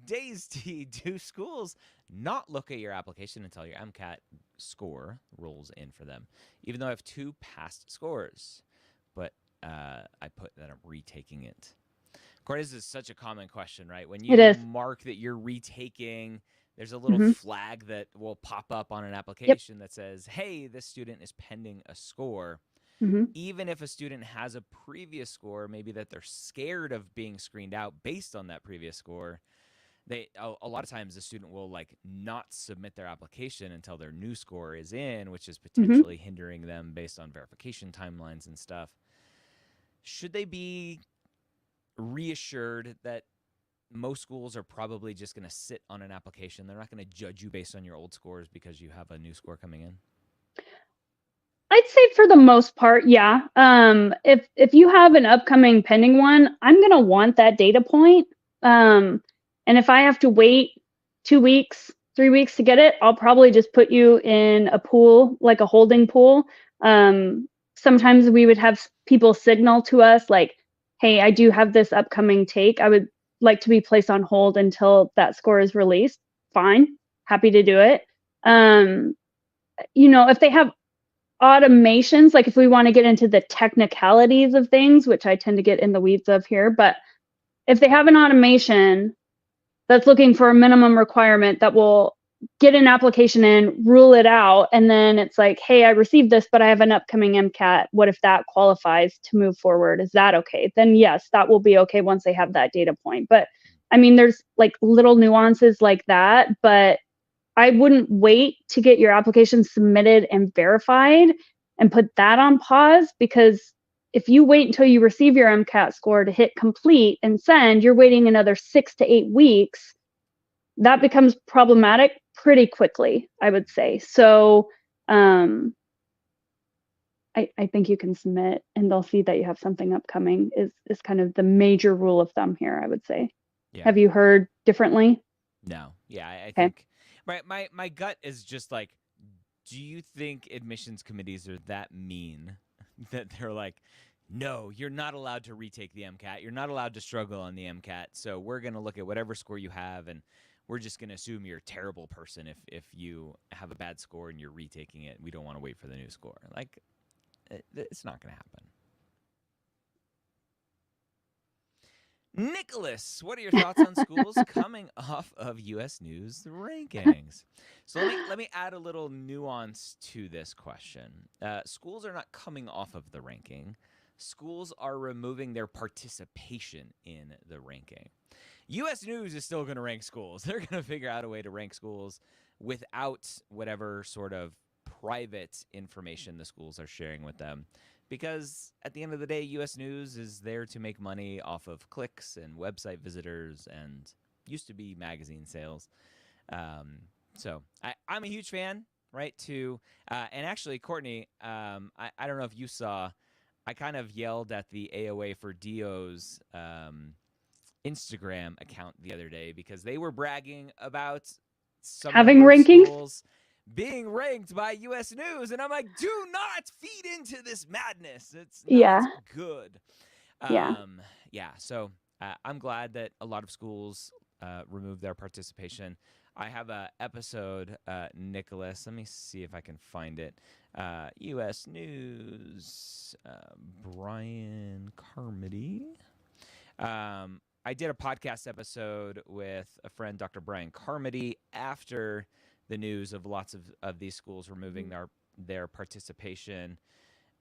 S1: Days T, do schools not look at your application until your MCAT score rolls in for them, even though I have 2 past scores? But I put that I'm retaking it. Of course, this is such a common question, right? When you mark that you're retaking, there's a little flag that will pop up on an application that says, hey, this student is pending a score. Even if a student has a previous score, maybe that they're scared of being screened out based on that previous score, a lot of times the student will like not submit their application until their new score is in, which is potentially hindering them based on verification timelines and stuff. Should they be reassured that most schools are probably just going to sit on an application? They're not going to judge you based on your old scores because you have a new score coming in?
S2: I'd say for the most part, yeah. If you have an upcoming pending one, I'm gonna want that data point. And if I have to wait 2 weeks, 3 weeks to get it, I'll probably just put you in a pool, like a holding pool. Sometimes we would have people signal to us like, hey, I do have this upcoming take. I would like to be placed on hold until that score is released. Fine, happy to do it. If they have automations, like if we want to get into the technicalities of things, which I tend to get in the weeds of here, but if they have an automation that's looking for a minimum requirement that will get an application in, rule it out, and then it's like, hey, I received this, but I have an upcoming MCAT. What if that qualifies to move forward? Is that okay? Then yes, that will be okay once they have that data point. But I mean, there's like little nuances like that, but I wouldn't wait to get your application submitted and verified and put that on pause, because if you wait until you receive your MCAT score to hit complete and send, you're waiting another 6 to 8 weeks. That becomes problematic pretty quickly, I would say. So I think you can submit and they'll see that you have something upcoming is kind of the major rule of thumb here, I would say. Yeah. Have you heard differently?
S1: No. Yeah, I think my gut is just like, do you think admissions committees are that mean that they're like, no, you're not allowed to retake the MCAT. You're not allowed to struggle on the MCAT. So we're going to look at whatever score you have, and we're just going to assume you're a terrible person if you have a bad score and you're retaking it. We don't want to wait for the new score. Like, it's not going to happen. Nicholas, what are your thoughts on schools coming off of U.S. News rankings? So let me add a little nuance to this question. Schools are not coming off of the ranking. Schools are removing their participation in the ranking. U.S. News is still going to rank schools. They're going to figure out a way to rank schools without whatever sort of private information the schools are sharing with them. Because at the end of the day, U.S. News is there to make money off of clicks and website visitors and used to be magazine sales. So I'm a huge fan, right? And actually, Courtney, I don't know if you saw, I kind of yelled at the AOA for DO's Instagram account the other day because they were bragging about some
S2: having rankings. Schools
S1: being ranked by U.S. News, and I'm like, do not feed into this madness. It's not good. So I'm glad that a lot of schools removed their participation. I have an episode, Nicholas. Let me see if I can find it. U.S. News, Brian Carmody. I did a podcast episode with a friend, Dr. Brian Carmody, after the news of lots of these schools removing their participation,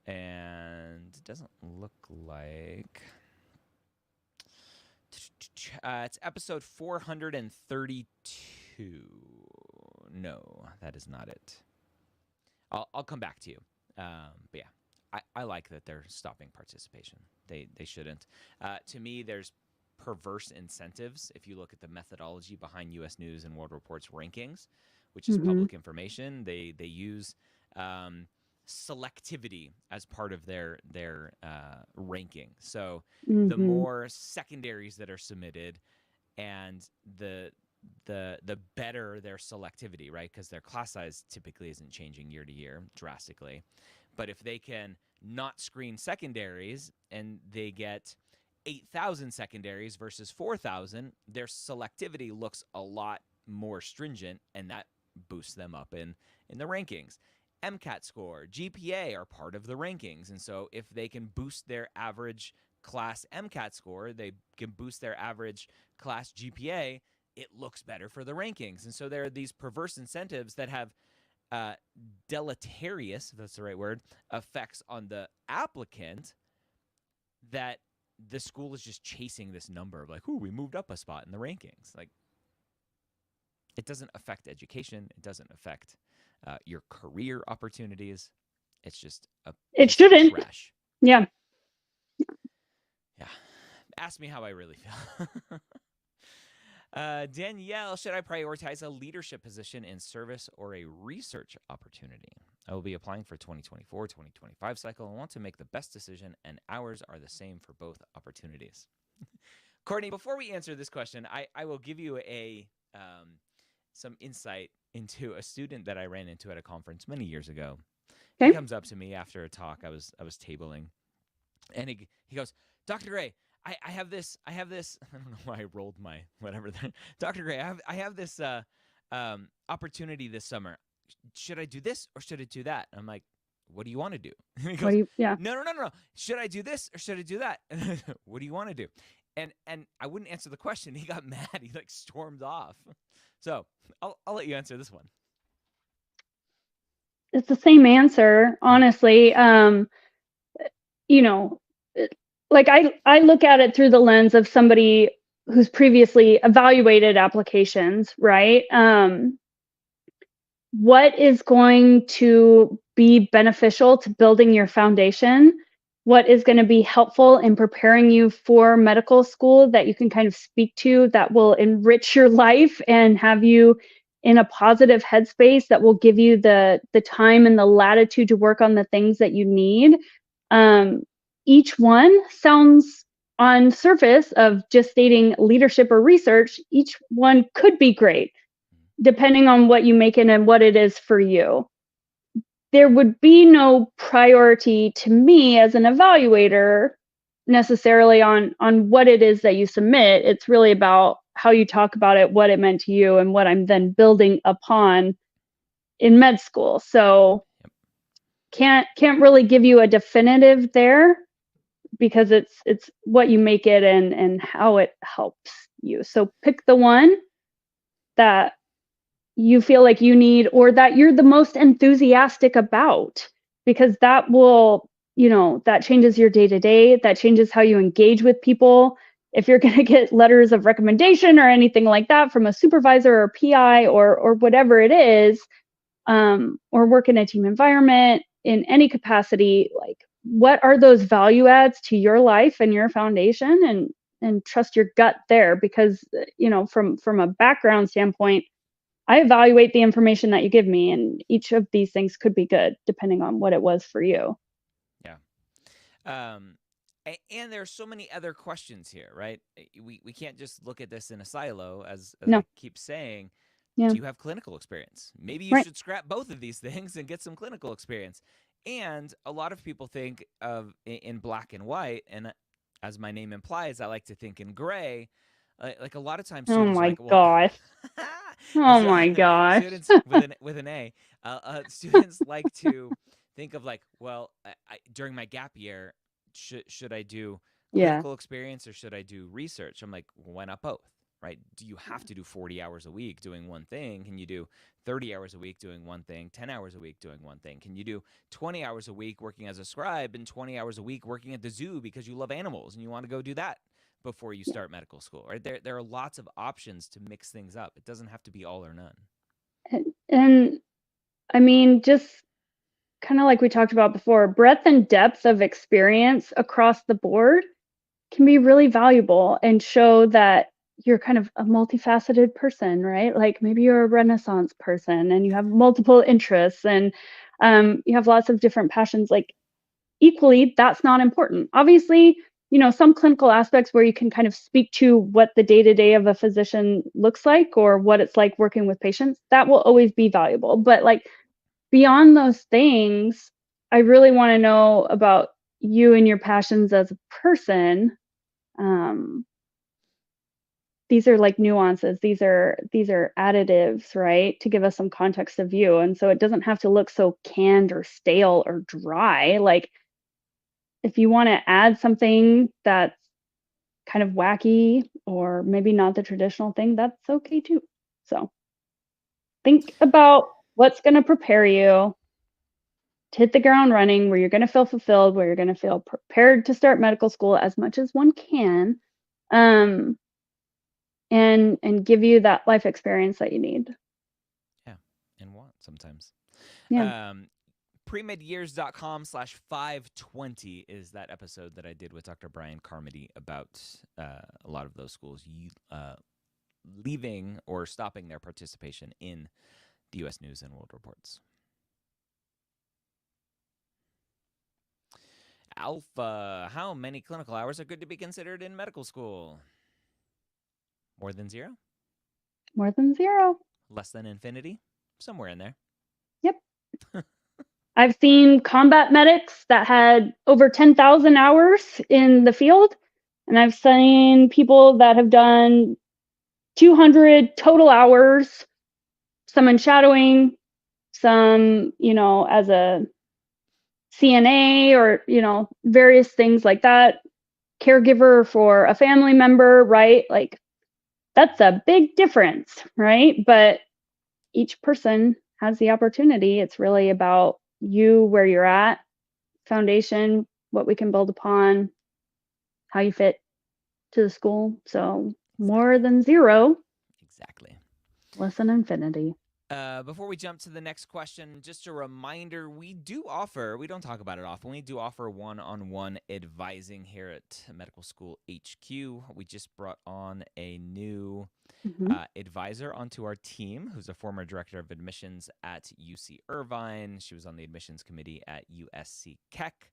S1: and it doesn't look like it's episode 432. No, that is not it. I'll come back to you. But yeah, I like that they're stopping participation. They shouldn't. To me, there's perverse incentives if you look at the methodology behind U.S. News and World Report's rankings, which is public information. They use selectivity as part of their ranking. So the
S2: Mm-hmm.
S1: more secondaries that are submitted, and the better their selectivity, right? Because their class size typically isn't changing year to year drastically. But if they can not screen secondaries and they get 8,000 secondaries versus 4,000, their selectivity looks a lot more stringent, and that boosts them up in the rankings. MCAT score, GPA are part of the rankings. And so if they can boost their average class MCAT score, they can boost their average class GPA, it looks better for the rankings. And so there are these perverse incentives that have deleterious, if that's the right word, effects on the applicant, that the school is just chasing this number of like, ooh, we moved up a spot in the rankings. Like, it doesn't affect education. It doesn't affect your career opportunities. It's just a
S2: It shouldn't.
S1: trash.
S2: Yeah.
S1: Yeah. Ask me how I really feel. Danielle, should I prioritize a leadership position in service or a research opportunity? I will be applying for 2024-2025 cycle and want to make the best decision, and hours are the same for both opportunities. Courtney, before we answer this question, I will give you some insight into a student that I ran into at a conference many years ago.
S2: Okay.
S1: He comes up to me after a talk. I was tabling, and he goes, Dr. Gray, I have this. I don't know why I rolled my whatever. Dr. Gray, I have this opportunity this summer. Should I do this or should I do that? I'm like, what do you want to do? He goes, No. Should I do this or should I do that? What do you want to do? And I wouldn't answer the question. He got mad. He like stormed off. So I'll let you answer this one.
S2: It's the same answer, honestly. Like I look at it through the lens of somebody who's previously evaluated applications, right? What is going to be beneficial to building your foundation? What is going to be helpful in preparing you for medical school that you can kind of speak to, that will enrich your life and have you in a positive headspace, that will give you the time and the latitude to work on the things that you need? Each one sounds, on surface of just stating leadership or research, each one could be great, depending on what you make it and what it is for you. There would be no priority to me as an evaluator necessarily on what it is that you submit. It's really about how you talk about it, what it meant to you, and what I'm then building upon in med school. So can't really give you a definitive there, because it's what you make it and how it helps you. So pick the one that you feel like you need, or that you're the most enthusiastic about, because that will, that changes your day to day. That changes how you engage with people. If you're going to get letters of recommendation or anything like that from a supervisor or PI or whatever it is, or work in a team environment in any capacity, like, what are those value adds to your life and your foundation, and trust your gut there, because, from a background standpoint, I evaluate the information that you give me, and each of these things could be good depending on what it was for you.
S1: Yeah. And there's so many other questions here, right? We can't just look at this in a silo, as
S2: No.
S1: I keep saying.
S2: Yeah.
S1: Do you have clinical experience? Maybe you should scrap both of these things and get some clinical experience. And a lot of people think of in black and white, and as my name implies, I like to think in gray. Like a lot of times, students
S2: oh my gosh.
S1: Students with an A. Students like to think of like, well, during my gap year, should I do clinical experience or should I do research? I'm like, well, why not both? Right? Do you have to do 40 hours a week doing one thing? Can you do 30 hours a week doing one thing, 10 hours a week doing one thing? Can you do 20 hours a week working as a scribe and 20 hours a week working at the zoo because you love animals and you want to go do that before you start medical school? Right? There are lots of options to mix things up. It doesn't have to be all or none.
S2: And I mean, just kind of like we talked about before, breadth and depth of experience across the board can be really valuable and show that you're kind of a multifaceted person, right? Like maybe you're a Renaissance person and you have multiple interests and you have lots of different passions. Like equally, that's not important. Obviously, some clinical aspects where you can kind of speak to what the day-to-day of a physician looks like or what it's like working with patients, that will always be valuable. But like beyond those things, I really want to know about you and your passions as a person. These are like nuances. These are additives, right? To give us some context of view. And so it doesn't have to look so canned or stale or dry. Like if you want to add something that's kind of wacky or maybe not the traditional thing, that's okay too. So think about what's going to prepare you to hit the ground running, where you're going to feel fulfilled, where you're going to feel prepared to start medical school as much as one can. And give you that life experience that you need.
S1: Yeah, and want sometimes.
S2: Yeah.
S1: Premedyears.com/520 is that episode that I did with Dr. Brian Carmody about a lot of those schools leaving or stopping their participation in the U.S. News and World Reports. Alpha, how many clinical hours are good to be considered in medical school? More than 0?
S2: More than 0.
S1: Less than infinity? Somewhere in there.
S2: Yep. I've seen combat medics that had over 10,000 hours in the field, and I've seen people that have done 200 total hours, some in shadowing, some, as a CNA or, various things like that, caregiver for a family member, right? Like that's a big difference, right? But each person has the opportunity. It's really about you, where you're at, foundation, what we can build upon, how you fit to the school. So more than 0.
S1: Exactly.
S2: Less than infinity.
S1: Before we jump to the next question, just a reminder, we don't talk about it often, we do offer one-on-one advising here at Medical School HQ. We just brought on a new advisor onto our team who's a former director of admissions at UC Irvine. She was on the admissions committee at USC Keck.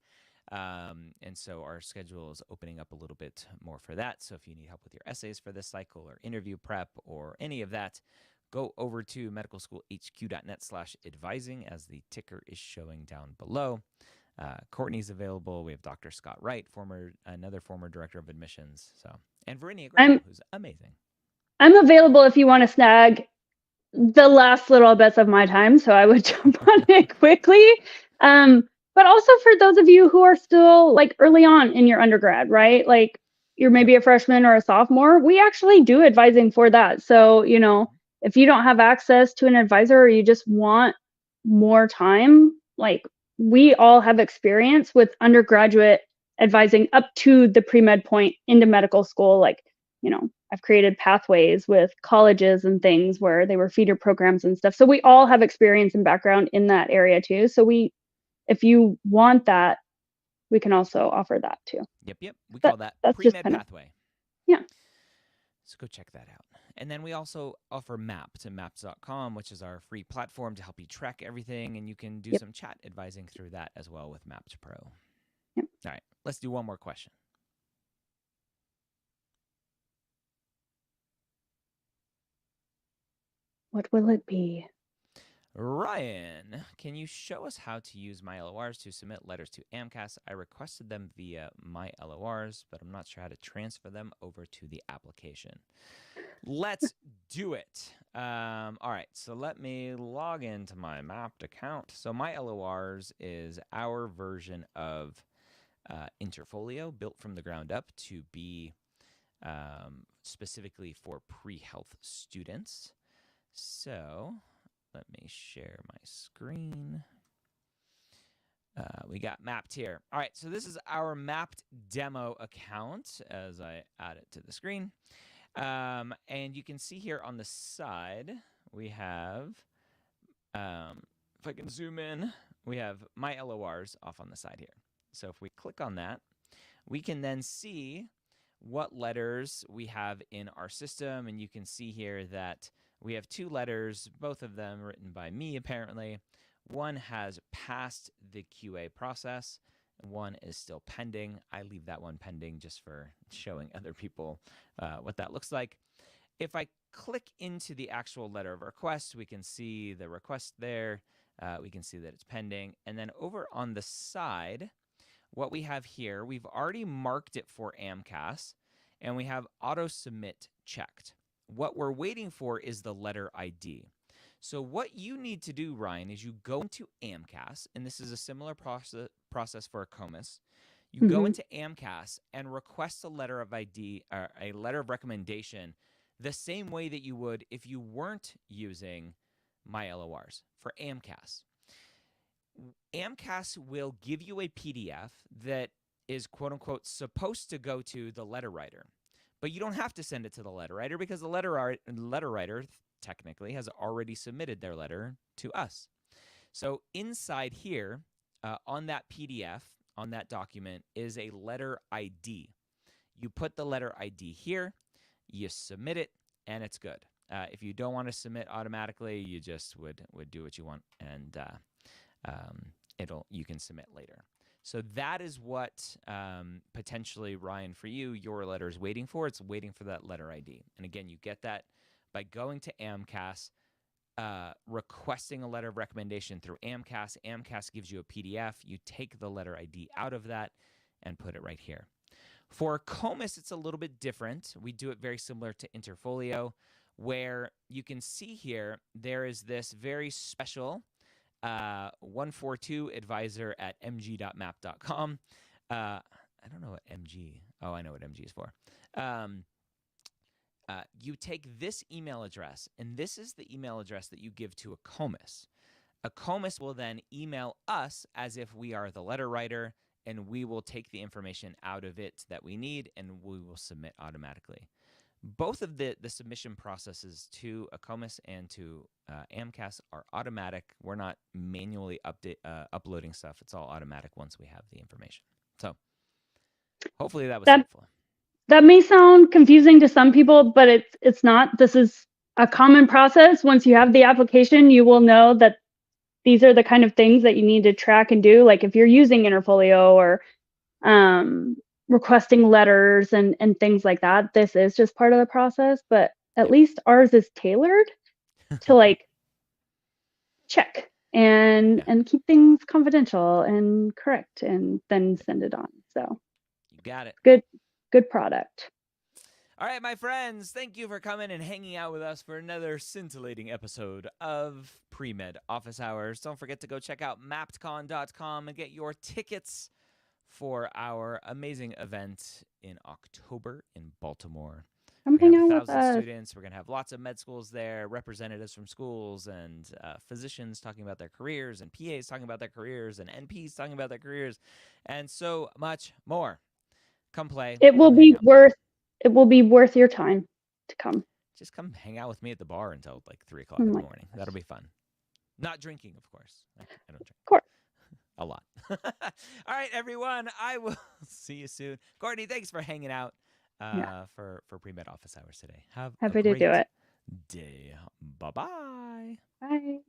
S1: And so our schedule is opening up a little bit more for that. So if you need help with your essays for this cycle or interview prep or any of that, go over to medicalschoolhq.net/advising as the ticker is showing down below. Courtney's available. We have Dr. Scott Wright, another former director of admissions. And Verinia Graham, who's amazing.
S2: I'm available if you want to snag the last little bits of my time, so I would jump on it quickly. But also for those of you who are still like early on in your undergrad, right? Like you're maybe a freshman or a sophomore, we actually do advising for that. So, if you don't have access to an advisor or you just want more time, like we all have experience with undergraduate advising up to the pre-med point into medical school. Like, I've created pathways with colleges and things where they were feeder programs and stuff. So we all have experience and background in that area too. So if you want that, we can also offer that too.
S1: Yep. We call that pre-med pathway.
S2: Yeah.
S1: So go check that out. And then we also offer MAP to maps.com, which is our free platform to help you track everything. And you can do some chat advising through that as well with Maps Pro.
S2: Yep.
S1: All right, let's do one more question.
S2: What will it be?
S1: Ryan, can you show us how to use MyLORs to submit letters to AMCAS? I requested them via MyLORs, but I'm not sure how to transfer them over to the application. Let's do it. All right, so let me log into my Mapped account. So MyLORs is our version of Interfolio, built from the ground up to be specifically for pre-health students. So let me share my screen. We got Mapped here. All right, so this is our Mapped demo account as I add it to the screen. And you can see here on the side, we have, if I can zoom in, we have MyLORs off on the side here. So if we click on that, we can then see what letters we have in our system. And you can see here that we have 2 letters, both of them written by me, apparently. One has passed the QA process, and one is still pending. I leave that one pending just for showing other people what that looks like. If I click into the actual letter of request, we can see the request there. We can see that it's pending. And then over on the side, what we have here, we've already marked it for AMCAS, and we have auto submit checked. What we're waiting for is the letter ID. So what you need to do, Ryan, is you go into AMCAS, and this is a similar process for a COMIS. You go into AMCAS and request a letter of ID, or a letter of recommendation, the same way that you would if you weren't using MyLORs for AMCAS. AMCAS will give you a PDF that is, quote unquote, supposed to go to the letter writer. But you don't have to send it to the letter writer because the letter writer technically has already submitted their letter to us. So inside here, on that PDF, on that document, is a letter ID. You put the letter ID here, you submit it, and it's good. If you don't want to submit automatically, you just would do what you want, and you can submit later. So that is what potentially, Ryan, for you, your letter is waiting for. It's waiting for that letter ID. And again, you get that by going to AMCAS, requesting a letter of recommendation through AMCAS. AMCAS gives you a PDF. You take the letter ID out of that and put it right here. For COMIS, it's a little bit different. We do it very similar to Interfolio, where you can see here there is this very special 142 advisor at mg.map.com. I don't know what MG. Oh, I know what MG is for. You take this email address, and this is the email address that you give to a COMIS. A COMIS will then email us as if we are the letter writer, and we will take the information out of it that we need, and we will submit automatically. Both of the submission processes to a COMIS and to AMCAS are automatic. We're not manually uploading stuff. It's all automatic once we have the information. So hopefully that was helpful.
S2: That may sound confusing to some people, but it's not. This is a common process. Once you have the application, you will know that these are the kind of things that you need to track and do. Like if you're using Interfolio or requesting letters and things like that, this is just part of the process. But at least ours is tailored to like check and keep things confidential and correct, and then send it on. So
S1: you got it.
S2: Good product.
S1: All right, my friends, thank you for coming and hanging out with us for another scintillating episode of Premed Office Hours. Don't forget to go check out mappedcon.com and get your tickets for our amazing event in October in Baltimore.
S2: Come hang out with us.
S1: 1,000 students. We're going to have lots of med schools there, representatives from schools, and physicians talking about their careers, and PAs talking about their careers, and NPs talking about their careers, and so much more. Come play.
S2: It will be worth your time to come.
S1: Just come hang out with me at the bar until like 3 o'clock in the morning. Gosh. That'll be fun. Not drinking, of course. I don't drink.
S2: Of course.
S1: A lot. All right, everyone. I will see you soon. Courtney, thanks for hanging out for Premed Office Hours today. Have
S2: Happy
S1: a great
S2: to do it.
S1: day. Bye-bye.
S2: Bye.